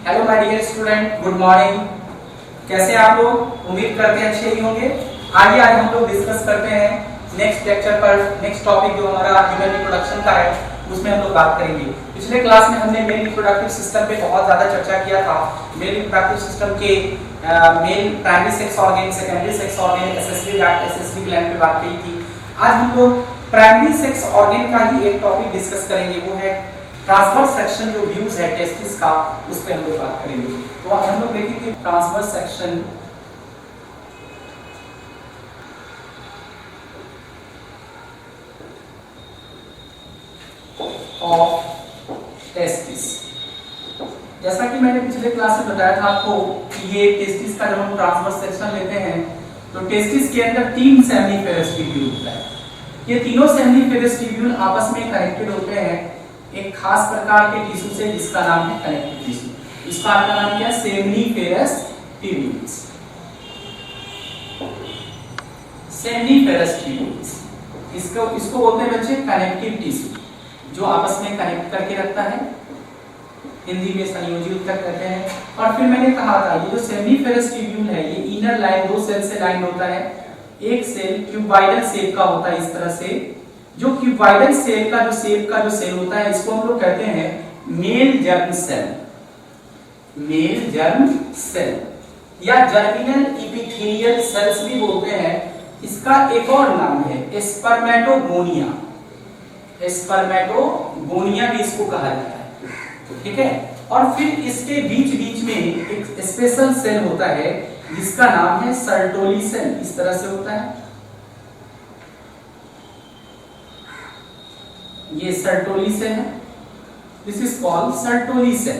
Hello my dear student, good morning. कैसे आप लोग? उम्मीद करते हैं अच्छे ही होंगे। आइए आज हम लोग डिस्कस करते हैं नेक्स्ट लेक्चर पर। नेक्स्ट टॉपिक जो हमारा ह्यूमन रिप्रोडक्शन का है उसमें हम लोग बात करेंगे। पिछले क्लास में हमने मेल रिप्रोडक्टिव सिस्टम पे बहुत ज़्यादा चर्चा किया था। मेल रिप्रोडक्टिव सिस्टम के male primary sex organ, secondary sex organ, accessory gland पे बात की थी। आज हम लोग प्राइमरी सेक्स ऑर्गन का ही एक टॉपिक डिस्कस करेंगे, वो है ट्रांसवर्स सेक्शन जो व्यूज है टेस्टिस का, उस पर हम लोग बात करेंगे। तो हम लोग देखेंगे ट्रांसवर्स सेक्शन ऑफ टेस्टिस। जैसा कि मैंने पिछले क्लास में बताया था आपको कि ये टेस्टिस का जब हम ट्रांसवर्स सेक्शन लेते हैं तो टेस्टिस के अंदर 3 सेमिनिफेरस ट्यूब्यूल होता है। ये तीनों सेमिनिफेरस ट्यूब्यूल आपस में कनेक्टेड होते हैं एक खास प्रकार के टिश्यू से जिसका नाम है कनेक्टिव टिश्यू। इसका आपका नाम क्या है? Seminiferous tubules. सेमिनिफेरस ट्यूब्यूल्स इसको बोलते हैं बच्चे कनेक्टिव टिश्यू, जो आपस में कनेक्ट करके रखता है। हिंदी में संयोजी उत्तक कहते हैं। और फिर मैंने कहा था ये जो सेमिनिफेरस ट्यूब्यूल है ये इनर लाइन 2 सेल से लाइन होता है। एक सेल क्यूबॉइडल शेप का होता है इस तरह से। जो क्यूबॉइडल सेल का जो सेल होता है इसको हम लोग कहते हैं male germ cell. Male germ cell या जर्मिनल एपिथेलियल सेल्स भी बोलते हैं। इसका एक और नाम है स्पर्मेटोगोनिया। स्पर्मेटोगोनिया भी इसको कहा जाता है, ठीक है। और फिर इसके बीच में एक स्पेशल सेल होता है जिसका नाम है सर्टोली सेल। इस तरह से होता है, ये सर्टोली सेल है। This is called Sertoli cell.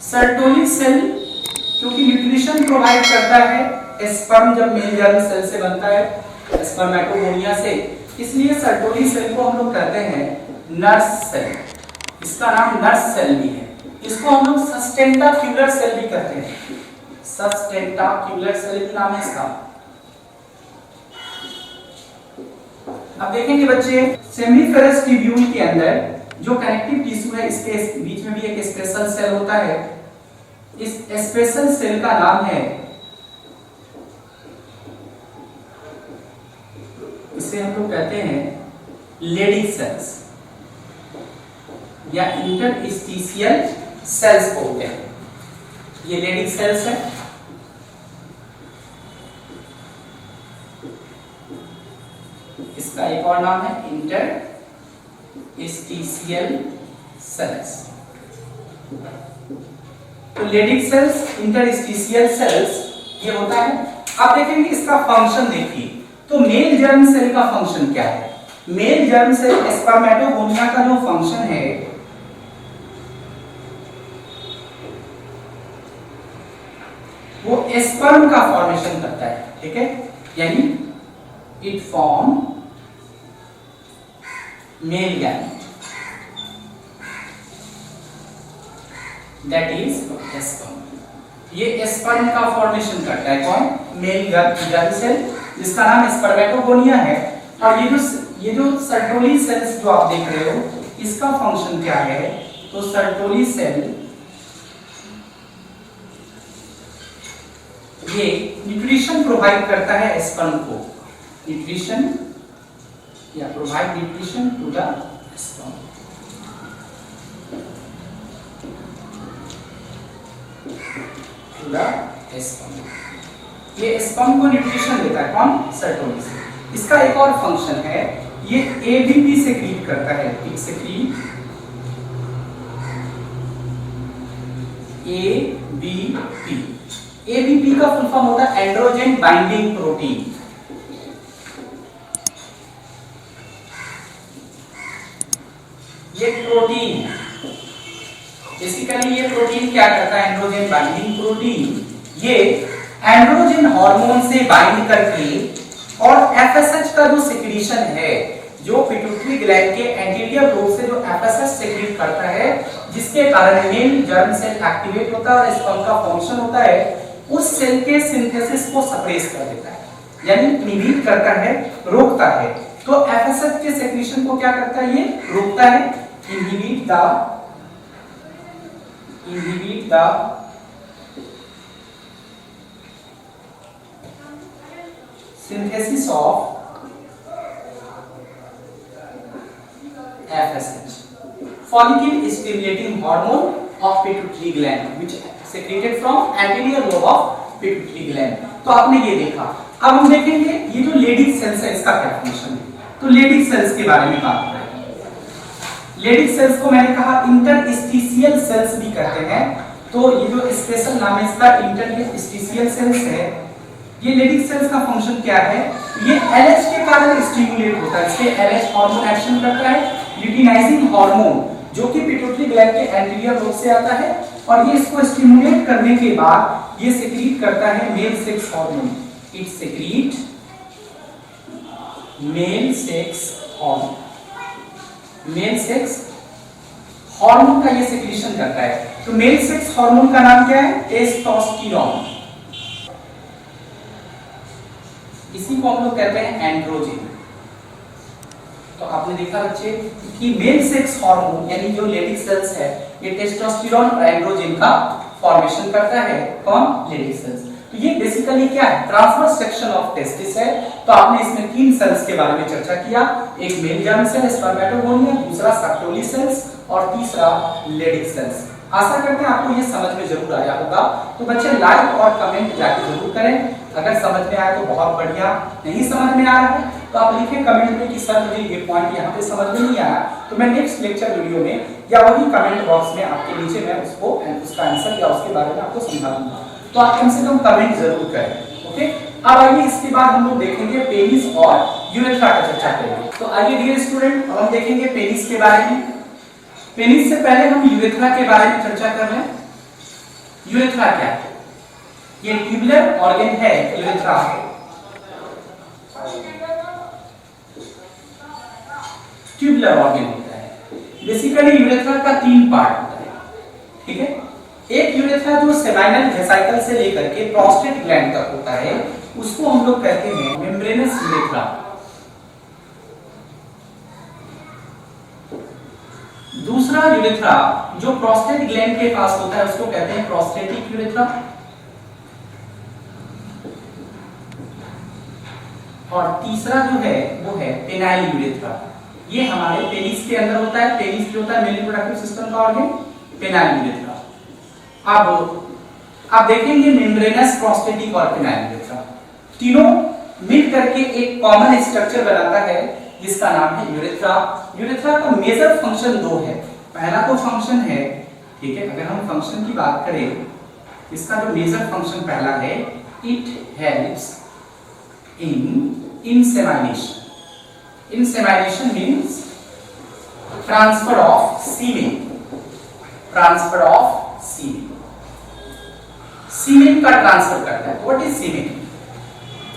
Sertoli cell क्योंकि न्यूट्रिशन प्रोवाइड करता है स्पर्म जब मेल जर्म सेल से बनता है स्पर्मेटोगोनिया से, इसलिए सर्टोली सेल को हम लोग कहते हैं नर्स सेल। इसका नाम नर्स सेल भी है। इसको हम लोग सस्टेंटाक्युलर सेल भी कहते हैं। सस्टेंटाक्युलर सेल नाम है इसका। अब देखेंगे बच्चे सेमिनिफेरस ट्यूब्यूल के अंदर जो कनेक्टिव टिश्यू है इसके बीच में भी एक स्पेशल सेल होता है। इस स्पेशल सेल का नाम है, इसे हम लोग कहते हैं लेडी सेल्स या इंटरस्टिशियल सेल्स बोलते हैं। ये लेडी सेल्स है। इसका एक और नाम है इंटरस्टिशियल सेल्स। तो लेडिक सेल्स, इंटरस्टिशियल सेल्स ये होता है। अब देखेंगे इसका फंक्शन देखिए। तो मेल जर्म सेल का फंक्शन क्या है? मेल जर्म सेल स्पर्मेटोगोनिया का जो फंक्शन है वो स्पर्म का फॉर्मेशन करता है, ठीक है। यानी it form male gamete, that is sperm. ये स्पर्म का फॉर्मेशन करता है कौन? मेल जर्म सेल, जिसका नाम स्पर्मेटोगोनिया है। और ये जो सर्टोली सेल्स जो आप देख रहे हो इसका फंक्शन क्या है? तो सर्टोली सेल ये न्यूट्रिशन प्रोवाइड करता है स्पर्म को। न्यूट्रिशन या provide nutrition to the sperm. To the sperm. ये स्पर्म को न्यूट्रिशन देता है कौन? Sertoli cell. इसका एक और फंक्शन है, ये एबीपी सेक्रीट करता है। एक सेक्रीट एबीपी। एबीपी का फुल फॉर्म होता है एंड्रोजन बाइंडिंग प्रोटीन। ये प्रोटीन है। बेसिकली ये प्रोटीन क्या करता है? एंड्रोजन बाइंडिंग प्रोटीन ये एंड्रोजन हार्मोन से बाइंड करके और एफएसएच का जो सिक्रीशन है, जो पिट्यूटरी ग्लैंड के एंटीरियर लोब से जो एफएसएच सिक्रीट करता है, जिसके कारण मेल जर्म सेल एक्टिवेट होता है और स्पर्म का फॉर्मेशन होता है, उस सेल के सिंथेसिस को सप्रेस कर देता है, यानी इनहिबिट करता है, रोकता है। तो एफएसएच के सेक्रीशन को क्या करता है? ये रोकता है, inhibit the inhibit the synthesis of FSH, follicle stimulating hormone of pituitary gland which secreted from anterior lobe of pituitary gland। तो आपने ये देखा। अब हम देखेंगे ये जो लेडिक सेल्स है इसका क्या फंक्शन है। तो लेडिक सेल्स के बारे में बात करें। लेडिक सेल्स को मैंने कहा इंटरस्टिशियल सेल्स भी कहते हैं। तो ये जो स्पेशल नाम है इसका इंटरस्टिशियल सेल्स है। ये लेडिक सेल्स का फंक्शन क्या है, ये LH के कारण स्टिमुलेट होता है। इससे LH हार्मोन एक्शन करता है, ल्यूटिनाइजिंग हार्मोन जो कि पिट्यूटरी ग्लैंड के एंटीरियर लोब से आता है और ये इसको स्टिमुलेट करने के बाद ये सेक्रीट करता है male sex hormone. It secrete male sex hormone. Male sex hormone का ये सेक्रीशन करता है। तो मेल सेक्स हार्मोन का नाम क्या है, टेस्टोस्टेरोन। इसी को हम लोग कहते हैं एंड्रोजन। तो आपने देखा बच्चे कि मेल सेक्स हार्मोन यानी जो लेडिक सेल्स है ये टेस्टोस्टेरोन और एंड्रोजन का फॉर्मेशन करता है। कौन, लेडिक सेल्स। तो ये बेसिकली क्या है, ट्रांसवर्स सेक्शन ऑफ टेस्टिस है। तो आपने इसमें 3 सेल्स के बारे में चर्चा किया, एक मेल जर्म सेल स्पर्मेटोगोनिया, दूसरा सर्टोली सेल्स और तीसरा लेडिक सेल्स। आशा करते हैं आपको ये समझ में जरूर आया होगा। तो बच्चे लाइक और कमेंट जाके जरूर करें। अगर समझ में आया तो बहुत बढ़िया, नहीं समझ में आ रहा है तो आप लिखें कमेंट में कि सर मुझे ये पॉइंट यहाँ पे समझ में नहीं आया, तो मैं नेक्स्ट लेक्चर वीडियो में या वही कमेंट बॉक्स में आपके नीचे मैं उसको उसका आंसर या उसके बारे में आपको समझा दूंगा। तो आप कम से कम कमेंट जरूर करें। ओके, अब आइए इसके बाद हम लोग देखेंगे पेनिस और यूरेथ्रा का चर्चा करेंगे। तो आइए डियर स्टूडेंट अब हम देखेंगे पेनिस के बारे में। पेनिस से पहले हम यूरेथ्रा के बारे में चर्चा कर रहे हैं। यूरेथ्रा क्या है, ये ट्यूबुलर ऑर्गन है। यूरेथ्रा ट्यूबुलर ऑर्गन होता है। बेसिकली यूरेथ्रा का 3 पार्ट होता है, ठीक है। एक यूरेथ्रा जो सेमाइनल वेसिकल से लेकर के प्रोस्टेट ग्लैंड तक होता है उसको हम लोग कहते हैं मेम्ब्रेनस यूरेथ्रा। दूसरा यूरेथ्रा जो प्रोस्टेट ग्लैंड के पास होता है उसको कहते हैं प्रोस्टेटिक यूरेथ्रा। और तीसरा जो है वो है पेनाइल यूरेथ्रा। ये हमारे पेनिस के अंदर होता है। पेनिस जो होता है मेल रिप्रोडक्टिव सिस्टम का ऑर्गन, पेनाइल यूरेथ्रा। अब आप देखेंगे मेम्ब्रेनस, प्रोस्टेटिक और पेनाइल यूरेथ्रा तीनों मिल करके एक कॉमन स्ट्रक्चर बनाता है जिसका नाम है यूरेथ्रा। यूरेथ्रा का मेजर फंक्शन 2 है। पहला तो फंक्शन है, ठीक है, अगर हम फंक्शन की बात करें इसका जो मेजर फंक्शन पहला है, it helps in insemination. Insemination means transfer of semen. Transfer of semen. सीमेन का ट्रांसफर करता है। व्हाट इज सीमेन?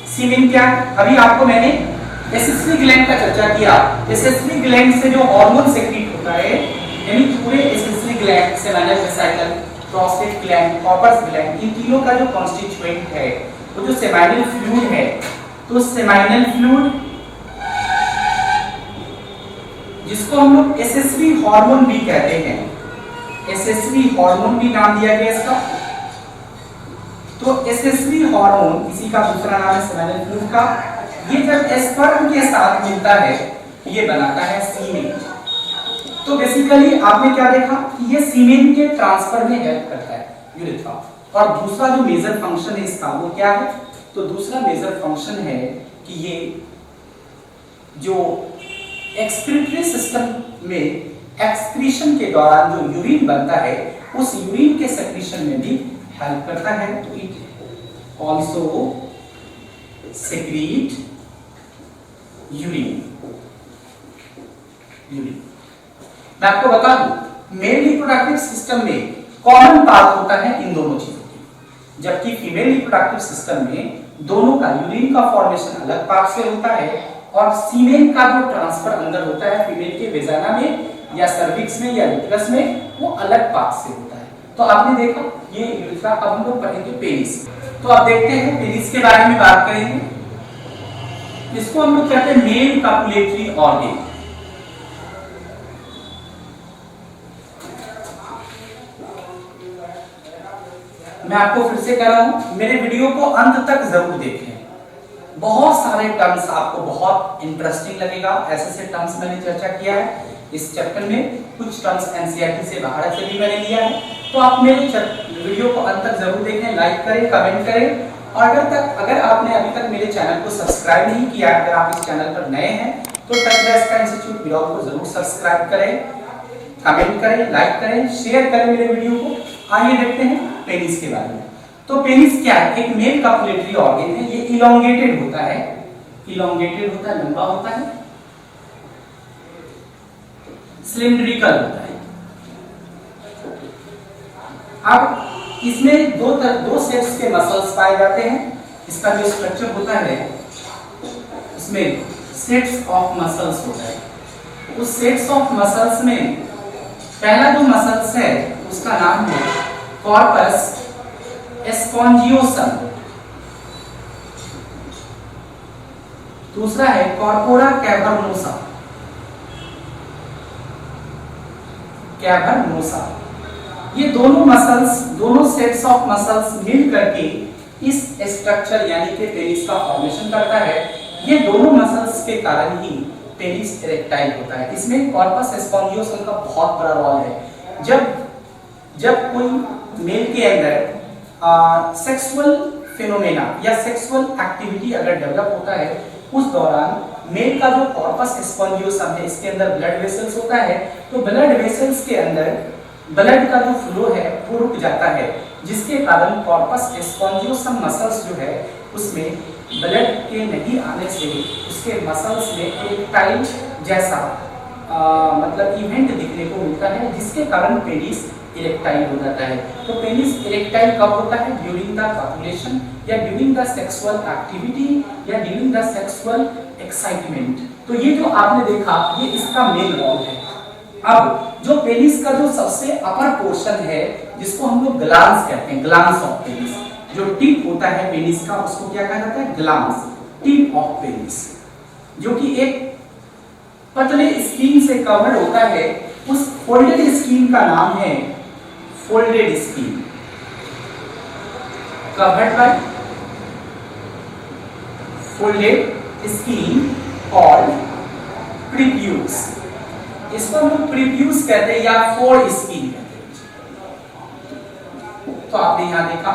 सीमेन क्या है? अभी आपको मैंने एसेसरी ग्लैंड का चर्चा किया। एसेसरी ग्लैंड से जो हार्मोन सेक्रीट होता है यानी पूरे accessory gland, seminal vesicle, prostate gland, Cowper's gland, इन तीनों का जो कॉन्स्टिट्यूएंट है वो जो सेमाइनल फ्लूइड है, तो सेमाइनल फ्लूइड जिसको हम लोग एसेसरी हार्मोन भी कहते हैं, एसेसरी हार्मोन भी नाम दिया गया इसका। तो एसेसरी हार्मोन इसी का दूसरा नाम है सेमाइनल फ्लूइड का। ये जब स्पर्म के साथ मिलता है ये बनाता है सीमेन। तो बेसिकली आपने क्या देखा कि ये सीमेन के ट्रांसफर में हेल्प करता है यूरेथ्रा। और दूसरा जो मेजर फंक्शन है इसका वो क्या है? तो दूसरा मेजर फंक्शन है कि ये जो एक्सक्रीटरी सिस्टम में एक्सक्रीशन के दौरान जो यूरिन बनता है उस यूरिन के सेक्रीशन में भी हेल्प करता है। तो इट ऑल्सो सेक्रीट यूरिन। मैं आपको बता दूं मेल रिप्रोडक्टिव सिस्टम में कॉमन पाथ होता है इन दोनों चीजों की, जबकि फीमेल रिप्रोडक्टिव सिस्टम में दोनों का यूरिन का फॉर्मेशन अलग पाथ से होता है और सीमेन का जो ट्रांसफर अंदर होता है फीमेल के वेजाना में या सर्विक्स में या यूट्रस में वो अलग पाथ से होता है। तो आपने देखा ये यूरेथ्रा। अब हम लोग पढ़ेंगे पेनिस। तो आप देखते हैं पेनिस के बारे में बात करेंगे। इसको हम लोग कहते हैं मेल कॉपुलेटरी ऑर्गन। मैं आपको फिर से कह रहा हूं, मेरे वीडियो को अंत तक जरूर देखें। बहुत सारे टर्म्स आपको बहुत इंटरेस्टिंग लगेगा। ऐसे टर्म्स मैंने चर्चा किया है इस चैप्टर में, कुछ टर्म्स एनसीईआरटी से बाहर से भी मैंने लिया है। तो आप मेरे वीडियो को अंत तक जरूर देखें, लाइक करें, कमेंट करें। और अगर आपने अभी तक मेरे चैनल को सब्सक्राइब नहीं किया, अगर आप इस चैनल पर नए हैं तो टचबैस इंस्टीट्यूट बिरौल को जरूर सब्सक्राइब करें, कमेंट करें, लाइक करें, शेयर करें मेरे वीडियो को। आइए देखते हैं पेनिस के बारे में। तो पेनिस क्या है? एक मेल कॉपुलेटरी ऑर्गन है। ये इलोंगेटेड होता है, लंबा होता है, सिलिंड्रिकल होता है। अब इसमें दो सेट्स के मसल्स पाए जाते हैं। इसका जो स्ट्रक्चर होता है उसमें सेट्स ऑफ मसल्स होता है। उस सेट्स ऑफ मसल्स में पहला जो मसल्स है उसका नाम है कॉर्पस स्पॉन्जियोसम, दूसरा है कॉर्पोरा कैवर्नोसा। ये दोनों सेट्स ऑफ मसल्स मिल करके इस स्ट्रक्चर यानी कि पेनिस का फॉर्मेशन करता है। ये दोनों मसल्स के कारण ही पेनिस इरेक्टाइल होता है। इसमें कॉर्पस स्पॉन्जियोसम का बहुत बड़ा रोल है। जब कोई मेल के अंदर सेक्सुअल फिनोमेना या सेक्सुअल एक्टिविटी अगर डेवलप होता है, उस दौरान मेल का जो कॉर्पस स्पॉन्जियोसम है, इसके अंदर ब्लड वेसल्स होता है। तो ब्लड वेसल्स के अंदर ब्लड का जो फ्लो है वो रुक जाता है, जिसके कारण कॉर्पस स्पॉन्जियोसम मसल्स जो है उसमें ब्लड के नहीं आने से उसके मसल्स में एक टाइल जैसा मतलब इवेंट दिखने को मिलता है, जिसके कारण पेनिस इरेक्टाइल हो जाता है। तो पेनिस इरेक्टाइल कब होता है? ड्यूरिंग द कॉपुलेशन या ड्यूरिंग द सेक्सुअल एक्टिविटी या ड्यूरिंग द सेक्सुअल एक्साइटमेंट। तो ये जो आपने देखा ये इसका मेन रोल है। अब जो पेनिस का जो सबसे अपर पोर्शन है जिसको हम लोग ग्लांस कहते हैं, ग्लांस ऑफ पेनिस, जो टिप होता है पेनिस का उसको क्या कहा जाता है? ग्लांस, टिप ऑफ पेनिस, जो कि एक पतले स्किन से कवर्ड होता है। उस फोल्डेड स्किन का नाम है folded skin, covered by folded skin called prepuce. इसको हम लोग प्रीप्यूस कहते हैं या फोल्ड स्किन कहते हैं। तो आपने यहां देखा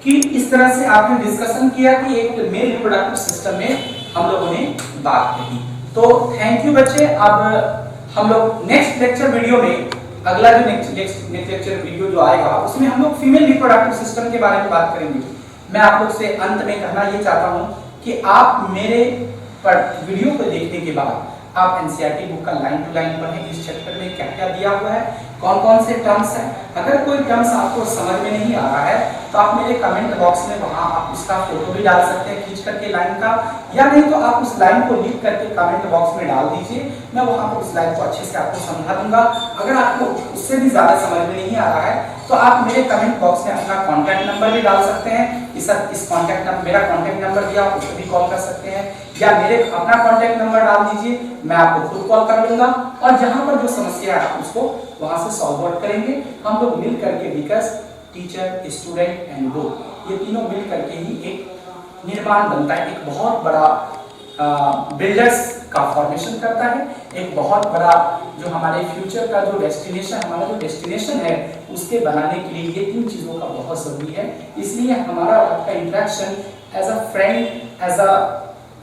कि इस तरह से आपने डिस्कशन किया कि एक मेल रिप्रोडक्टिव सिस्टम में हम लोगों ने बात की। तो थैंक यू बच्चे। अब हम लोग नेक्स्ट लेक्चर वीडियो में, अगला जो नेक्स्ट लेक्चर वीडियो जो आएगा उसमें हम लोग फीमेल रिप्रोडक्टिव सिस्टम के बारे में बात करेंगे। मैं आप लोग से अंत में कहना ये चाहता हूं कि आप मेरे पर वीडियो को देखने के बाद आप एनसीईआरटी बुक का लाइन टू लाइन पढ़ें। इस चैप्टर में क्या क्या दिया हुआ है, कौन कौन से टर्म्स हैं। अगर कोई टर्म्स आपको समझ में नहीं आ रहा है तो आप मेरे कमेंट बॉक्स में वहां आप उसका फोटो भी डाल सकते हैं खींच करके लाइन का, या नहीं तो आप उस लाइन को लिख करके कमेंट बॉक्स में डाल दीजिए। मैं वहां पर उस लाइन को अच्छे से आपको समझा दूंगा। अगर आपको उससे भी ज्यादा समझ में नहीं आ रहा है तो आप मेरे कमेंट बॉक्स में अपना कॉन्टैक्ट नंबर भी डाल सकते हैं। इस कॉन्टैक्ट नंबर, मेरा कॉन्टैक्ट नंबर दिया, उस पर भी कॉल कर सकते हैं, या मेरे अपना कॉन्टैक्ट नंबर डाल दीजिए, मैं आपको खुद कॉल कर लूंगा। और जहां पर जो समस्या है आप उसको वहां से सॉल्व आउट करेंगे। हम लोग मिल करके विकास, टीचर, स्टूडेंट एंड बुक, ये तीनों मिल करके ही एक निर्माण बनता है, एक बहुत बड़ा बिल्डर्स का फॉर्मेशन करता है, एक बहुत बड़ा जो हमारे फ्यूचर का जो डेस्टिनेशन, हमारा जो डेस्टिनेशन है उसके बनाने के लिए ये तीन चीजों का बहुत जरूरी है। इसलिए हमारा आपका interaction as a friend, as a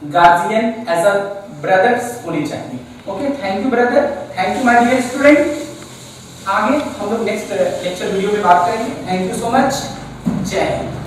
guardian, as a brothers होनी चाहिए। Okay, thank you brother, thank you my dear student. आगे हम लोग नेक्स्ट लेक्चर वीडियो में बात करेंगे। Thank you so much. जय हिंद।